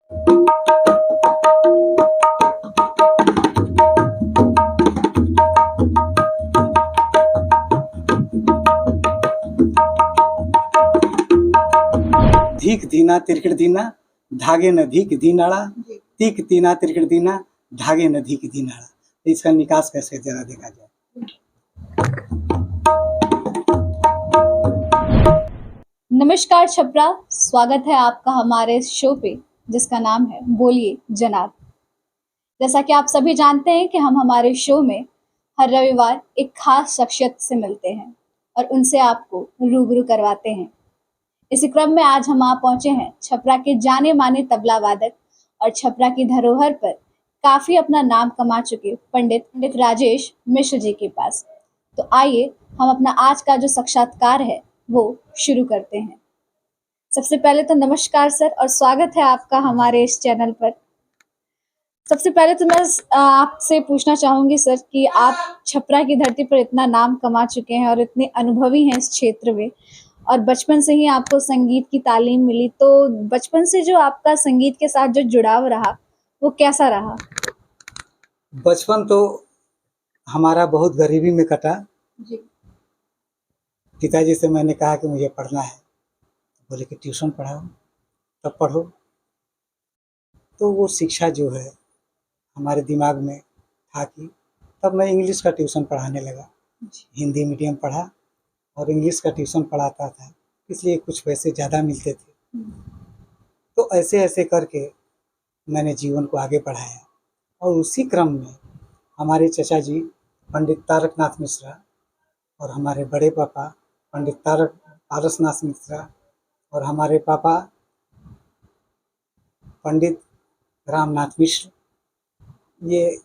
धीक दीना तिरकड़ दीना धागे न धीक दीनाड़ा, तीक दीना तिरकड़ दीना धागे न धीक दीनाड़ा। तो इसका निकास कैसे जरा देखा जाए। नमस्कार छपरा, स्वागत है आपका हमारे शो पे जिसका नाम है बोलिए जनाब। जैसा कि आप सभी जानते हैं कि हम हमारे शो में हर रविवार एक खास शख्सियत से मिलते हैं और उनसे आपको रूबरू करवाते हैं। इसी क्रम में आज हम आप पहुंचे हैं छपरा के जाने माने तबला वादक और छपरा की धरोहर पर काफी अपना नाम कमा चुके पंडित राजेश मिश्र जी के पास। तो आइए हम अपना आज का जो साक्षात्कार है वो शुरू करते हैं। सबसे पहले तो नमस्कार सर और स्वागत है आपका हमारे इस चैनल पर। सबसे पहले तो मैं आपसे पूछना चाहूंगी सर कि आप छपरा की धरती पर इतना नाम कमा चुके हैं और इतने अनुभवी हैं इस क्षेत्र में और बचपन से ही आपको संगीत की तालीम मिली, तो बचपन से जो आपका संगीत के साथ जो जुड़ाव रहा वो कैसा रहा? बचपन तो हमारा बहुत गरीबी में कटा जी। पिताजी से मैंने कहा कि मुझे पढ़ना है, बोले कि ट्यूशन पढ़ाओ, तब पढ़ो। तो वो शिक्षा जो है हमारे दिमाग में था कि तब मैं इंग्लिश का ट्यूशन पढ़ाने लगा। हिंदी मीडियम पढ़ा और इंग्लिश का ट्यूशन पढ़ाता था, इसलिए कुछ पैसे ज़्यादा मिलते थे। तो ऐसे ऐसे करके मैंने जीवन को आगे बढ़ाया और उसी क्रम में हमारे चचा जी पंडित तारकनाथ मिश्रा और हमारे बड़े पापा पंडित पारसनाथ मिश्रा और हमारे पापा पंडित रामनाथ मिश्र, ये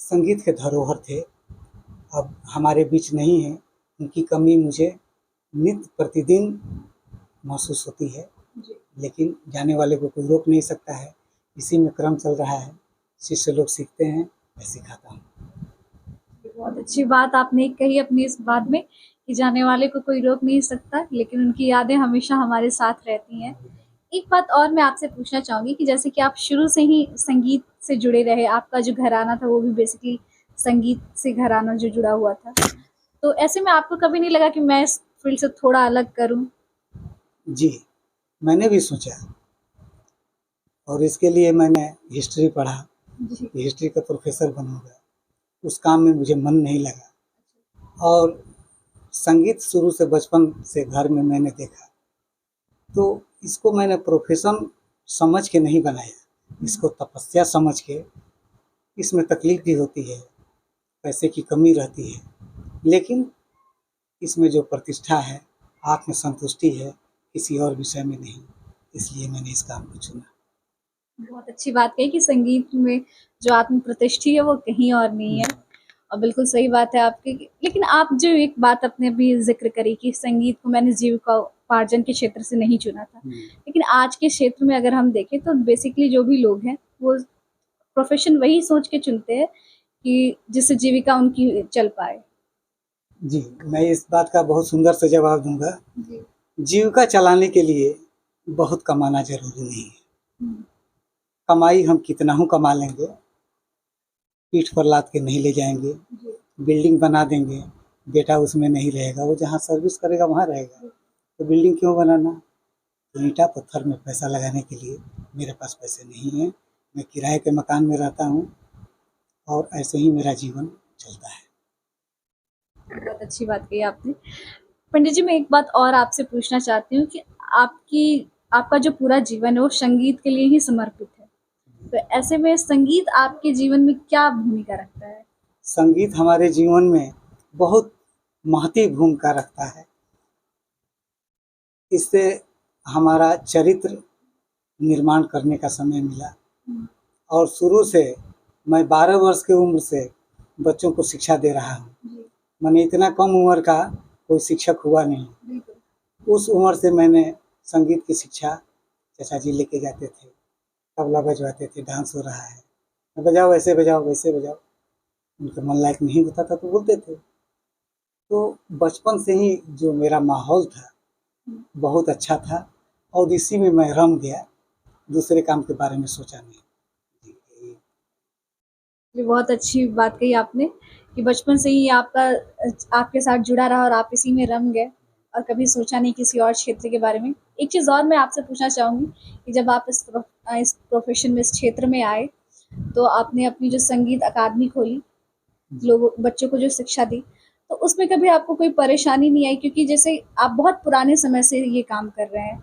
संगीत के धरोहर थे। अब हमारे बीच नहीं है, उनकी कमी मुझे नित्य प्रतिदिन महसूस होती है, लेकिन जाने वाले को कोई रोक नहीं सकता है। इसी में क्रम चल रहा है, शिष्य लोग सीखते हैं, मैं सिखाता हूँ। बहुत अच्छी बात आपने कही अपनी इस बात में कि जाने वाले को कोई रोक नहीं सकता, लेकिन उनकी यादें हमेशा हमारे साथ रहती हैं। एक बात और मैं आपसे पूछना चाहूंगी कि जैसे कि आप शुरू से ही संगीत से जुड़े रहे, आपका जो घराना था वो भी बेसिकली संगीत से घराना जो जुड़ा हुआ था, तो ऐसे में आपको कभी नहीं लगा कि मैं इस फील्ड से थोड़ा अलग करूं? जी, मैंने भी सोचा और इसके लिए मैंने हिस्ट्री पढ़ा, हिस्ट्री का प्रोफेसर बनूंगा। उस काम में मुझे मन नहीं लगा और संगीत शुरू से बचपन से घर में मैंने देखा, तो इसको मैंने प्रोफेशन समझ के नहीं बनाया, इसको तपस्या समझ के। इसमें तकलीफ भी होती है, पैसे की कमी रहती है, लेकिन इसमें जो प्रतिष्ठा है, आत्मसंतुष्टि है, किसी और विषय में नहीं। इसलिए मैंने इस काम को चुना। बहुत अच्छी बात कही कि संगीत में जो आत्म प्रतिष्ठा है वो कहीं और नहीं है और बिल्कुल सही बात है आपकी। लेकिन आप जो एक बात अपने भी जिक्र करी कि संगीत को मैंने जीविकोपार्जन के क्षेत्र से नहीं चुना था, लेकिन आज के क्षेत्र में अगर हम देखें तो बेसिकली जो भी लोग हैं वो प्रोफेशन वही सोच के चुनते हैं कि जिससे जीविका उनकी चल पाए। जी, मैं इस बात का बहुत सुंदर से जवाब दूंगा। जीविका चलाने के लिए बहुत कमाना जरूरी नहीं है। कमाई हम कितना ही कमा लेंगे, पीठ पर लाद के नहीं ले जाएंगे। बिल्डिंग बना देंगे, बेटा उसमें नहीं रहेगा, वो जहाँ सर्विस करेगा वहाँ रहेगा। तो बिल्डिंग क्यों बनाना? तो ईंटा पत्थर में पैसा लगाने के लिए मेरे पास पैसे नहीं हैं। मैं किराए के मकान में रहता हूँ और ऐसे ही मेरा जीवन चलता है। बहुत अच्छी बात कही आपने। पंडित जी, मैं एक बात और आपसे पूछना चाहती हूँ कि आपका जो पूरा जीवन है वो संगीत के लिए ही समर्पित है, तो ऐसे में संगीत आपके जीवन में क्या भूमिका रखता है? संगीत हमारे जीवन में बहुत महती भूमिका रखता है। इससे हमारा चरित्र निर्माण करने का समय मिला और शुरू से मैं 12 वर्ष की उम्र से बच्चों को शिक्षा दे रहा हूँ। मैंने इतना कम उम्र का कोई शिक्षक हुआ नहीं। उस उम्र से मैंने संगीत की शिक्षा चाचा जी लेके जाते थे, तबला बजवाते थे, डांस हो रहा है, बजाओ ऐसे बजाओ वैसे बजाओ। उनके मन लायक नहीं होता था तो बोलते थे। तो बचपन से ही जो मेरा माहौल था बहुत अच्छा था और इसी में मैं रम गया दूसरे काम के बारे में सोचा नहीं। जी, ये बहुत अच्छी बात कही आपने कि बचपन से ही आपका आपके साथ जुड़ा रहा और आप इसी में रम गए और कभी सोचा नहीं किसी और क्षेत्र के बारे में। एक चीज़ और मैं आपसे पूछना चाहूँगी कि जब आप इस प्रोफ़ेशन में, इस क्षेत्र में आए, तो आपने अपनी जो संगीत अकादमी खोली, लोगों बच्चों को जो शिक्षा दी, तो उसमें कभी आपको कोई परेशानी नहीं आई? क्योंकि जैसे आप बहुत पुराने समय से ये काम कर रहे हैं,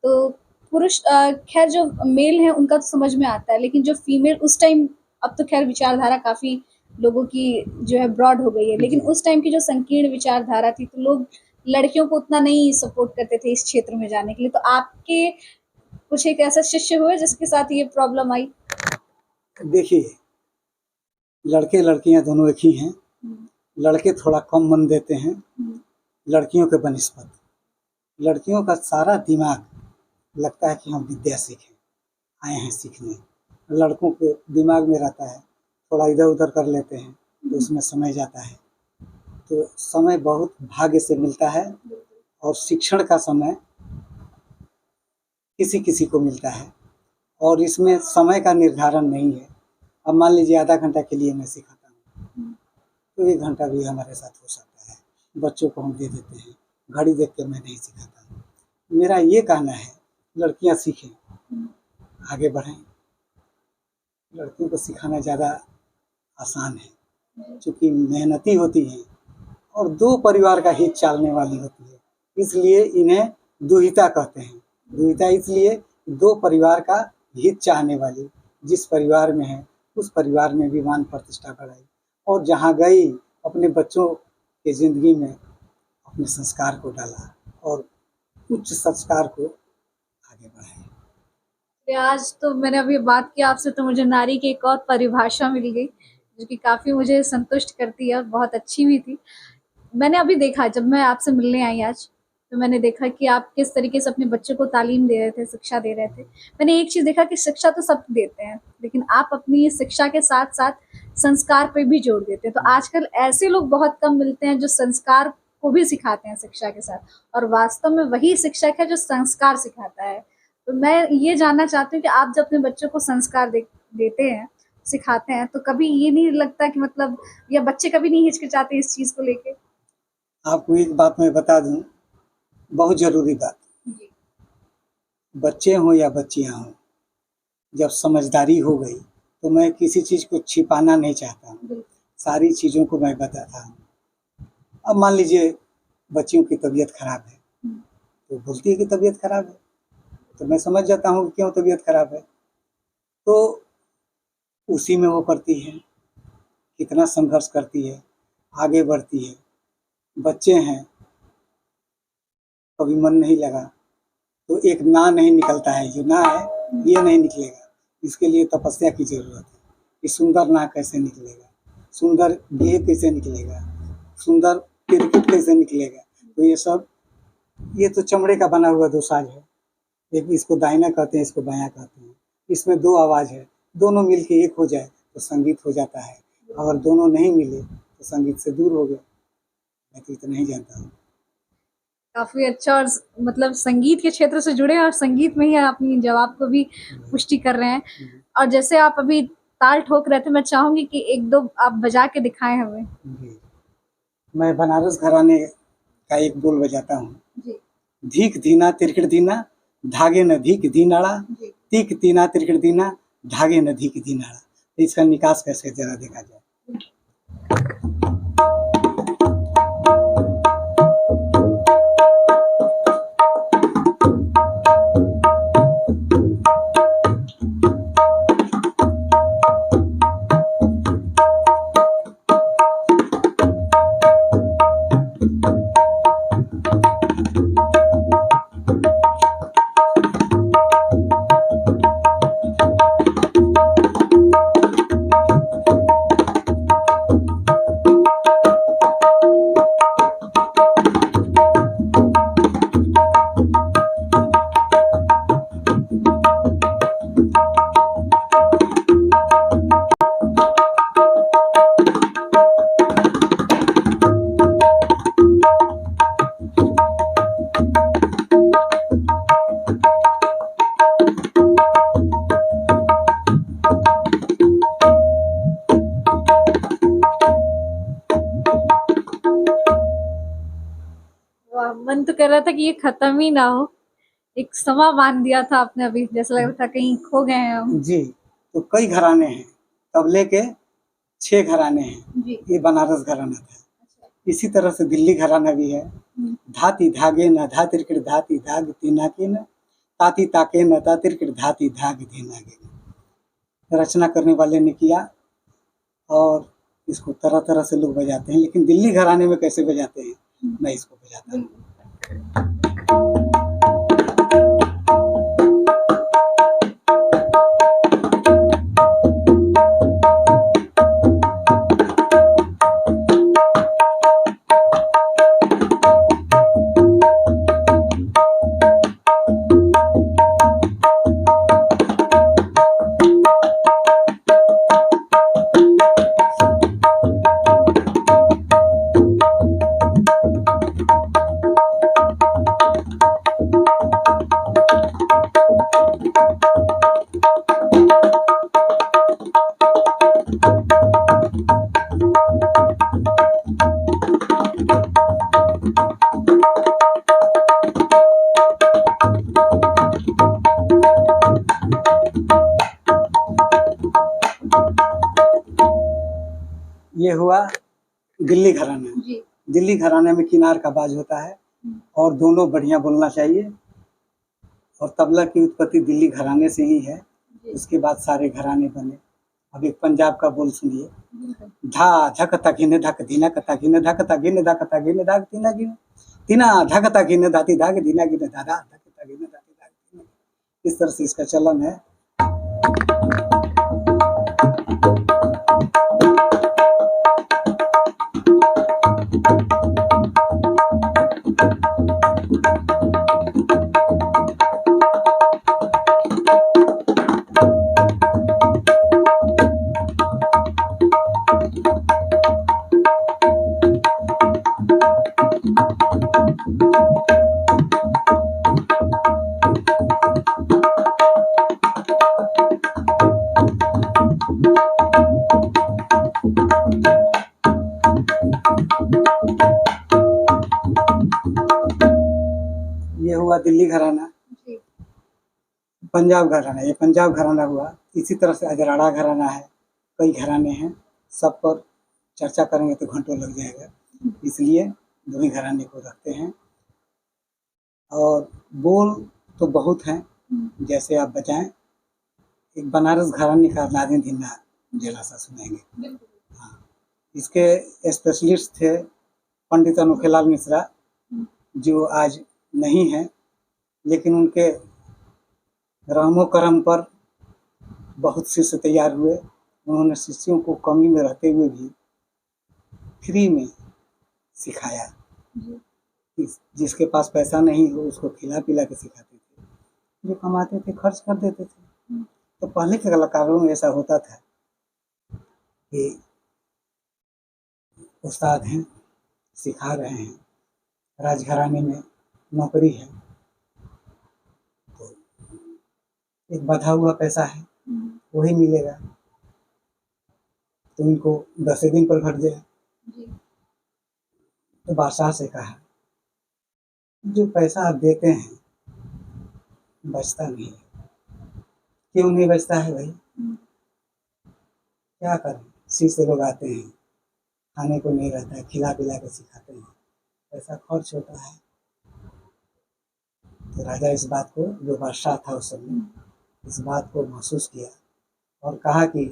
तो पुरुष ख़ैर जो मेल हैं उनका तो समझ में आता है, लेकिन जो फीमेल उस टाइम, अब तो ख़ैर विचारधारा काफ़ी लोगों की जो है ब्रॉड हो गई है, लेकिन जी। उस टाइम की जो संकीर्ण विचारधारा थी, तो लोग लड़कियों को उतना नहीं सपोर्ट करते थे इस क्षेत्र में जाने के लिए। तो आपके कुछ एक ऐसा शिष्य हुए जिसके साथ ये प्रॉब्लम आई? देखिए, लड़के लड़कियां दोनों एक ही हैं। हुँ, लड़के थोड़ा कम मन देते हैं हुँ, लड़कियों के बनिस्बत। लड़कियों का सारा दिमाग लगता है कि हम विद्या सीखें, आए हैं सीखने। लड़कों के दिमाग में रहता है थोड़ा इधर उधर कर लेते हैं तो उसमें समय जाता है। तो समय बहुत भाग्य से मिलता है और शिक्षण का समय किसी किसी को मिलता है और इसमें समय का निर्धारण नहीं है। अब मान लीजिए आधा घंटा के लिए मैं सिखाता हूँ तो 1 घंटा भी हमारे साथ हो सकता है। बच्चों को हम दे देते हैं, घड़ी देख के मैं नहीं सिखाता हूँ। मेरा ये कहना है लड़कियाँ सीखें, आगे बढ़ें। लड़कियों को सिखाना ज़्यादा आसान है चूँकि मेहनती होती हैं और 2 परिवार का हित चालने वाली होती है, इसलिए इन्हें दुहिता कहते हैं। दुहिता इसलिए 2 परिवार का हित चाहने वाली, जिस परिवार में है उस परिवार में भी मान प्रतिष्ठा बढ़ाई और जहाँ गई अपने बच्चों के ज़िंदगी में अपने संस्कार को डाला और उच्च संस्कार को आगे बढ़ाया। आज तो मैंने अभी बात की आपसे, तो मुझे नारी की एक और परिभाषा मिल गई, जो कि काफ़ी मुझे संतुष्ट करती है और बहुत अच्छी भी थी। मैंने अभी देखा, जब मैं आपसे मिलने आई आज, तो मैंने देखा कि आप किस तरीके से अपने बच्चों को तालीम दे रहे थे, शिक्षा दे रहे थे। मैंने एक चीज़ देखा कि शिक्षा तो सब देते हैं, लेकिन आप अपनी शिक्षा के साथ-साथ संस्कार पे भी जोर देते हैं। तो आजकल ऐसे लोग बहुत कम मिलते हैं जो संस्कार को भी सिखाते हैं शिक्षा के साथ, और वास्तव में वही शिक्षक है जो संस्कार सिखाता है। तो मैं ये जानना चाहती हूँ कि आप जब अपने बच्चों को संस्कार देते हैं, सिखाते हैं, तो कभी ये नहीं लगता कि मतलब, या बच्चे कभी नहीं हिचकिचाते इस चीज़ को लेके? आपको एक बात मैं बता दूँ, बहुत ज़रूरी बात। जी, बच्चे हों या बच्चियाँ हों, जब समझदारी हो गई तो मैं किसी चीज़ को छिपाना नहीं चाहता हूँ, बिल्कुल। सारी चीज़ों को मैं बताता हूँ। अब मान लीजिए बच्चियों की तबीयत खराब है, हुँ, तो बोलती है कि तबीयत खराब है, तो मैं समझ जाता हूँ कि क्यों तबीयत खराब है। तो उसी में वो पड़ती है, कितना संघर्ष करती है, आगे बढ़ती है। बच्चे हैं, कभी मन नहीं लगा तो एक ना नहीं निकलता है, जो ना है ये नहीं निकलेगा। इसके लिए तपस्या की ज़रूरत है कि सुंदर ना कैसे निकलेगा, सुंदर ये कैसे निकलेगा, सुंदर तिरकुट कैसे निकलेगा। तो ये तो चमड़े का बना हुआ 2 साज है, एक इसको दाहिना कहते हैं, इसको बायां कहते हैं। इसमें 2 आवाज़ है, दोनों मिल के एक हो जाए तो संगीत हो जाता है, अगर दोनों नहीं मिले तो संगीत से दूर हो गए। मैं तो इतना ही जानता हूँ। काफ़ी अच्छा, और मतलब संगीत के क्षेत्र से जुड़े हैं और संगीत में ही आप अपनी जवाब को भी पुष्टि कर रहे हैं। और जैसे आप अभी ताल ठोक रहे थे, मैं चाहूँगी कि 1-2 आप बजा के दिखाएँ हमें। जी, मैं बनारस घराने का एक बोल बजाता हूँ। जी, धीक दीना तिरकिड़ दीना, धागे न धीक दीनाड़ा, जी। तीक तीना तिरकिड़ दीना, धागे न धीक दीनाड़ा। तो इसका निकास कैसे जरा देखा जाए। कर रहा था कि ये खत्म ही ना हो। एक समा बांध दिया था आपने अभी, जैसा लग रहा था कहीं खो गए हैं हम। जी, तो कई घराने हैं, तबले के 6 घराने हैं। जी। ये बनारस घराना था। अच्छा। इसी तरह से दिल्ली घराना भी है। धाती धागे न धातिरकिड़ धाती धाग तीना के न ताती ताके न तातिरकिड़ धाती धाग धीना के। रचना करने वाले ने किया और इसको तरह तरह से लोग बजाते हैं, लेकिन दिल्ली घराने में कैसे बजाते हैं मैं इसको बजाता हूँ। ये हुआ दिल्ली घराना। जी। दिल्ली घराने में किनार का बाज होता है और दोनों बढ़िया बोलना चाहिए। और तबला की उत्पत्ति दिल्ली घराने से ही है। उसके बाद सारे घराने बने। अब एक पंजाब का बोल सुनिए। धा धक तगिन धक धीना कता गिन धक तगिन धक तगिन धाग तीना गिन तीना धक तगिन धाती धाग धीना गिन धारा धक तगिन धाती धाग तीना। इस तरह से इसका चलन है। ये हुआ दिल्ली घराना। पंजाब घराना, ये पंजाब घराना हुआ। इसी तरह से अजराड़ा घराना है। कई घराने हैं, सब पर चर्चा करेंगे तो घंटों लग जाएगा, इसलिए दो ही घराने को रखते हैं। और बोल तो बहुत हैं, जैसे आप बजाएं। एक बनारस घराने का नादिन धीना जरा सा सुनेंगे। हाँ, इसके स्पेशलिस्ट थे पंडित अनोखेलाल मिश्रा, जो आज नहीं हैं, लेकिन उनके रहमो करम पर बहुत शिष्य तैयार हुए। उन्होंने शिष्यों को कमी में रहते हुए भी फ्री में सिखाया। जिसके पास पैसा नहीं हो उसको खिला पिला के सिखाते थे, जो कमाते थे खर्च कर देते थे। तो पहले के कलाकारों में ऐसा होता था कि उस्ताद हैं, सिखा रहे हैं, राजघराने में नौकरी है, तो एक बधा हुआ पैसा है वही मिलेगा, तो इनको 10 दिन पर घट जाए। तो बादशाह से कहा, जो पैसा आप देते हैं बचता नहीं है। क्यों नहीं बचता है भाई? क्या करें, शिष्य लोग आते हैं, खाने को नहीं रहता है, खिला पिला के सिखाते हैं, पैसा खर्च होता है। तो राजा इस बात को, जो बादशाह था उस समय, इस बात को महसूस किया और कहा कि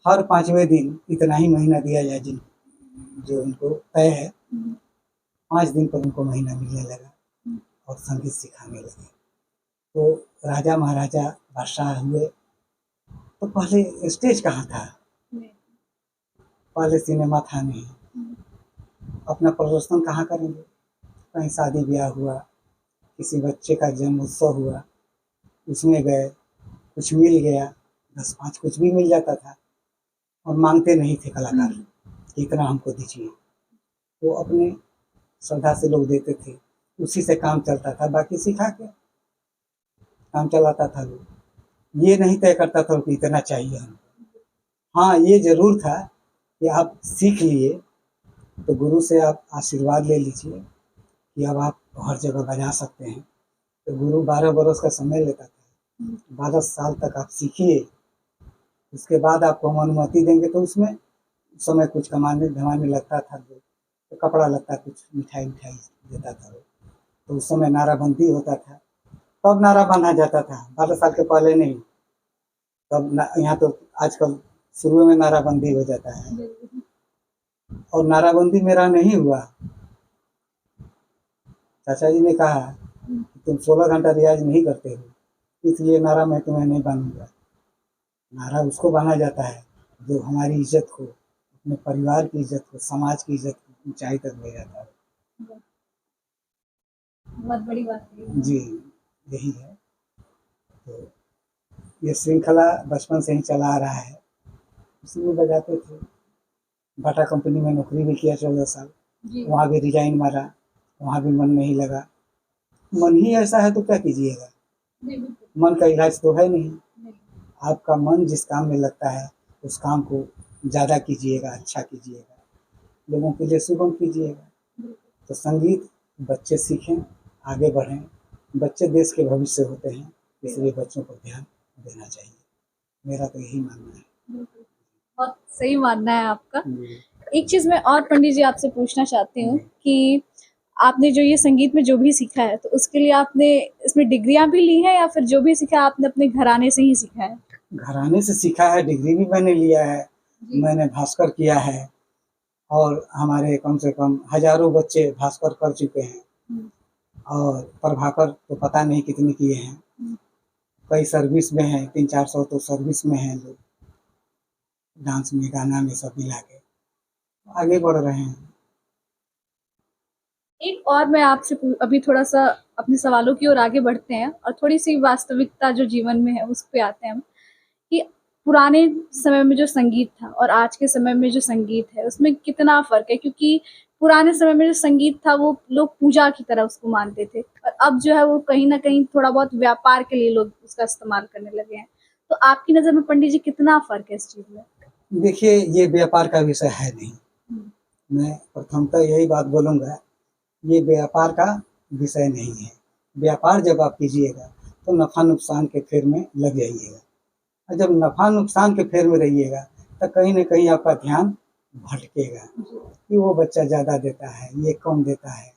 हर 5वें दिन इतना ही महीना दिया जाए जो उनको तय है। 5 दिन पर उनको महीना मिलने लगा और संगीत सिखाने लगे। तो राजा महाराजा बादशाह हुए। तो पहले स्टेज कहाँ था, पहले सिनेमा था नहीं, अपना प्रदर्शन कहाँ करेंगे? कहीं शादी ब्याह हुआ, किसी बच्चे का जन्म उत्सव हुआ, उसमें गए, कुछ मिल गया, 10-5 कुछ भी मिल जाता था। और मांगते नहीं थे कलाकार कि इतना हमको दीजिए, तो अपने श्रद्धा से लोग देते थे, उसी से काम चलता था। बाकी सिखा के काम चलाता था लोग। ये नहीं तय करता था कि इतना चाहिए हमको। हाँ, ये जरूर था कि आप सीख लिए तो गुरु से आप आशीर्वाद ले लीजिए कि अब आप हर जगह बजा सकते हैं। तो गुरु 12 बरस का समय लेता था। 12 साल तक आप सीखिए, उसके बाद आपको हम अनुमति देंगे। तो उसमें समय कुछ कमाने धमाने लगता था, तो कपड़ा लगता, कुछ मिठाई उठाई देता था वो। तो उस समय नाराबंदी होता था, तब नारा बांधा जाता था, 12 साल के पहले नहीं। तब यहाँ तो आजकल शुरू में नाराबंदी हो जाता है, और नाराबंदी मेरा नहीं हुआ। चाचा जी ने कहा कि तुम 16 घंटा रियाज नहीं करते हो, इसलिए नारा मैं तुम्हें नहीं बांधूंगा। नारा उसको बांधा जाता है जो हमारी इज्जत को, अपने परिवार की इज्जत को, समाज की इज्जत को ऊंचाई तक ले जाता है। बहुत बड़ी बात है जी, यही है। तो ये श्रृंखला बचपन से ही चला आ रहा है, उसी में बजाते थे। बाटा कंपनी में नौकरी भी किया 14 साल, वहाँ भी रिजाइन मारा, वहाँ भी मन नहीं लगा। मन ही ऐसा है तो क्या कीजिएगा, मन का इलाज तो है नहीं। आपका मन जिस काम में लगता है उस काम को ज़्यादा कीजिएगा, अच्छा कीजिएगा, लोगों के लिए सुगम कीजिएगा। तो संगीत बच्चे सीखें, आगे बढ़ें। बच्चे देश के भविष्य होते हैं, इसलिए बच्चों को ध्यान देना चाहिए। मेरा तो यही मानना है। बहुत सही मानना है आपका। एक चीज मैं और पंडित जी आपसे पूछना चाहती हूँ कि आपने जो ये संगीत में जो भी सीखा है, तो उसके लिए आपने इसमें डिग्रियां भी ली हैं या फिर जो भी सीखा आपने अपने घराने से ही सीखा है? घराने से सीखा है, डिग्री भी मैंने लिया है। मैंने भास्कर किया है, और हमारे कम से कम हजारों बच्चे भास्कर कर चुके हैं, और प्रभाकर तो पता नहीं कितने किए हैं। कई सर्विस में हैं, 300-400 तो सर्विस में हैं लोग, डांस में, गाना में, सब मिला के आगे बढ़ रहे हैं। एक और मैं आपसे अभी थोड़ा सा अपने सवालों की ओर आगे बढ़ते हैं और थोड़ी सी वास्तविकता जो जीवन में है उस पे आते हैं हम, कि पुराने समय में जो संगीत था और आज के समय में जो संगीत है उसमें कितना फर्क है, क्योंकि पुराने समय में जो संगीत था वो लोग पूजा की तरह उसको मानते थे, और अब जो है वो कहीं ना कहीं थोड़ा बहुत व्यापार के लिए लोग उसका इस्तेमाल करने लगे हैं। तो आपकी नज़र में पंडित जी कितना फर्क है इस चीज में? देखिए, ये व्यापार का विषय है नहीं। मैं प्रथमतः यही बात बोलूँगा, ये व्यापार का विषय नहीं है। व्यापार जब आप कीजिएगा तो नफ़ा नुकसान के फेर में लग जाइएगा, और जब नफ़ा नुकसान के फेर में रहिएगा तो कहीं न कहीं आपका ध्यान भटकेगा कि वो बच्चा ज़्यादा देता है, ये कम देता है,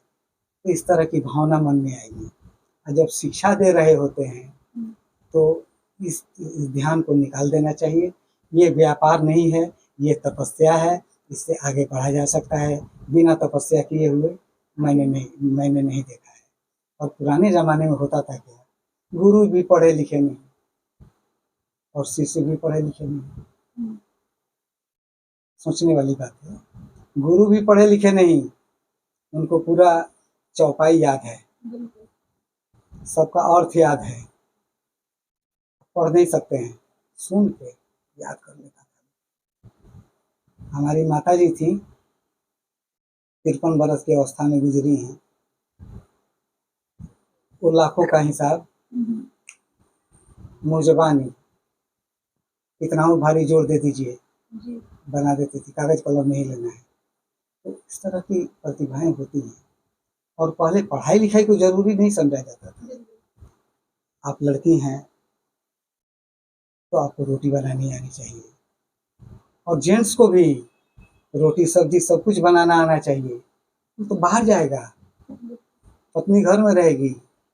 तो इस तरह की भावना मन में आएगी। और जब शिक्षा दे रहे होते हैं तो इस ध्यान को निकाल देना चाहिए। ये व्यापार नहीं है, ये तपस्या है, इससे आगे बढ़ा जा सकता है। बिना तपस्या किए हुए मैंने नहीं देखा है। और पुराने ज़माने में होता था क्या, गुरु भी पढ़े लिखे नहीं और शिष्य भी पढ़े लिखे नहीं। सोचने वाली बात है। गुरु भी पढ़े लिखे नहीं, उनको पूरा चौपाई याद है, सबका अर्थ याद है, पढ़ नहीं सकते हैं, सुन के याद कर लेता था। हमारी माता जी थी, 53 बरस की अवस्था में गुजरी हैं। वो लाखों का हिसाब मुजबानी, इतना हो भारी जोड़ दे दीजिए, बना देती थी, कागज कलम नहीं लेना है। तो इस तरह की प्रतिभाएं होती हैं। और पहले पढ़ाई लिखाई को जरूरी नहीं समझा जाता था। आप लड़की हैं तो आपको रोटी बनानी आनी चाहिए, और जेंट्स को भी रोटी सब्जी सब कुछ बनाना आना चाहिए। तो बाहर जाएगा, पत्नी घर में रहेगी,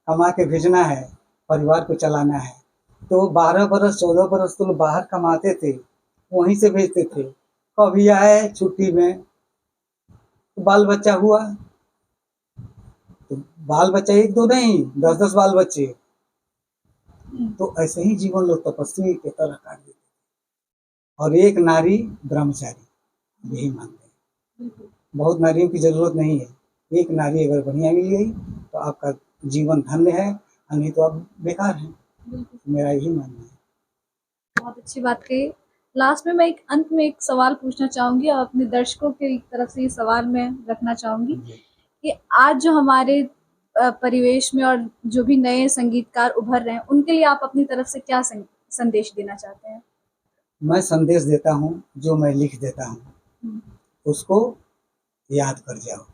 कमा के भेजना है, परिवार को चलाना है। तो 12 बरस 14 बरस तो लोग बाहर कमाते थे, वहीं से भेजते थे। कभी आए छुट्टी में तो बाल बच्चा हुआ, तो बाल बच्चा एक दो नहीं, 10-10 बाल बच्चे। तो ऐसे ही जीवन लोग तपस्वी के तरह काट देते, और एक नारी ब्रह्मचारी, यही मानते हैं। बहुत नारियों की जरूरत नहीं है, एक नारी अगर बढ़िया मिल गई तो आपका जीवन धन्य है, नहीं तो आप बेकार हैं। मेरा यही मानना है। बहुत अच्छी बात कही। लास्ट में मैं अंत में एक सवाल पूछना चाहूंगी और अपने दर्शकों की तरफ से ये सवाल मैं रखना चाहूंगी कि आज जो हमारे परिवेश में और जो भी नए संगीतकार उभर रहे हैं उनके लिए आप अपनी तरफ से क्या संदेश देना चाहते हैं? मैं संदेश देता हूँ, जो मैं लिख देता हूँ उसको याद कर जाओ।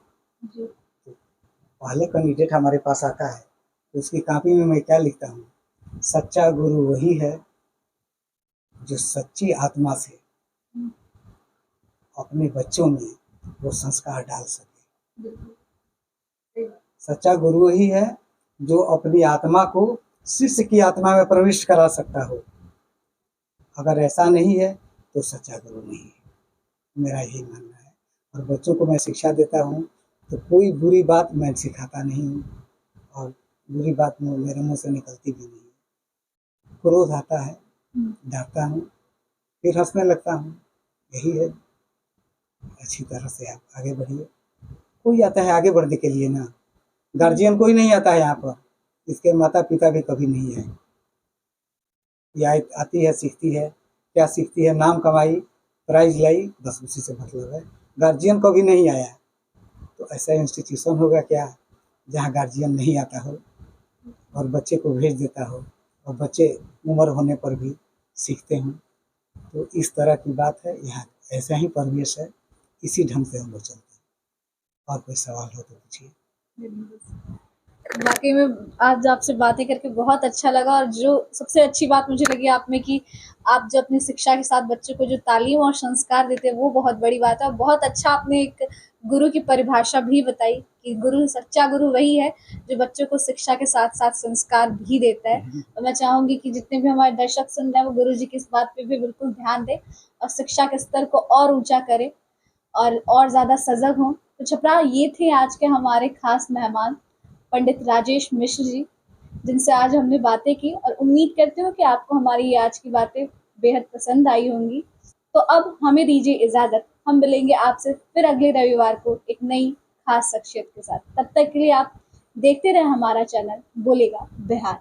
पहले कैंडिडेट हमारे पास आता है तो उसकी कॉपी में मैं क्या लिखता हूँ, सच्चा गुरु वही है जो सच्ची आत्मा से अपने बच्चों में वो संस्कार डाल सके। सच्चा गुरु वही है जो अपनी आत्मा को शिष्य की आत्मा में प्रविष्ट करा सकता हो। अगर ऐसा नहीं है तो सच्चा गुरु नहीं है, मेरा यही मानना है। और बच्चों को मैं शिक्षा देता हूँ तो कोई बुरी बात मैं सिखाता नहीं हूँ और बुरी बात मेरे मुंह से निकलती भी नहीं है। क्रोध आता है, डरता हूँ, फिर हंसने लगता हूँ। यही है, अच्छी तरह से आप आगे बढ़िए। कोई आता है आगे बढ़ने के लिए ना, गार्जियन कोई नहीं आता है यहाँ पर, इसके माता पिता भी कभी नहीं आए। यह आती है, सीखती है, क्या सीखती है, नाम कमाई, प्राइज लाई, बस उसी से मतलब है। गार्जियन कभी नहीं आया, तो ऐसा इंस्टीट्यूशन होगा क्या जहाँ गार्जियन नहीं आता हो और बच्चे को भेज देता हो और बच्चे उम्र होने पर भी सीखते हों। तो इस तरह की बात है, यहाँ ऐसा ही परिवेश है, इसी ढंग से हम लोग चलते हैं। और कोई सवाल हो तो पूछिए। वाकई में आज आपसे बातें करके बहुत अच्छा लगा, और जो सबसे अच्छी बात मुझे लगी आप में कि आप जो अपनी शिक्षा के साथ बच्चों को जो तालीम और संस्कार देते हैं वो बहुत बड़ी बात है। और बहुत अच्छा आपने एक गुरु की परिभाषा भी बताई कि गुरु, सच्चा गुरु वही है जो बच्चों को शिक्षा के साथ साथ संस्कार भी देता है। तो मैं चाहूंगी कि जितने भी हमारे दर्शक सुन रहे हैं वो गुरु जी की इस बात पे भी बिल्कुल ध्यान दें और शिक्षा के स्तर को और ऊंचा करें और ज़्यादा सजग हों। तो छपरा, ये थे आज के हमारे खास मेहमान पंडित राजेश मिश्र जी, जिनसे आज हमने बातें की, और उम्मीद करती हूँ कि आपको हमारी ये आज की बातें बेहद पसंद आई होंगी। तो अब हमें दीजिए इजाज़त, हम मिलेंगे आपसे फिर अगले रविवार को एक नई खास शख्सियत के साथ। तब तक के लिए आप देखते रहे हमारा चैनल बोलेगा बिहार।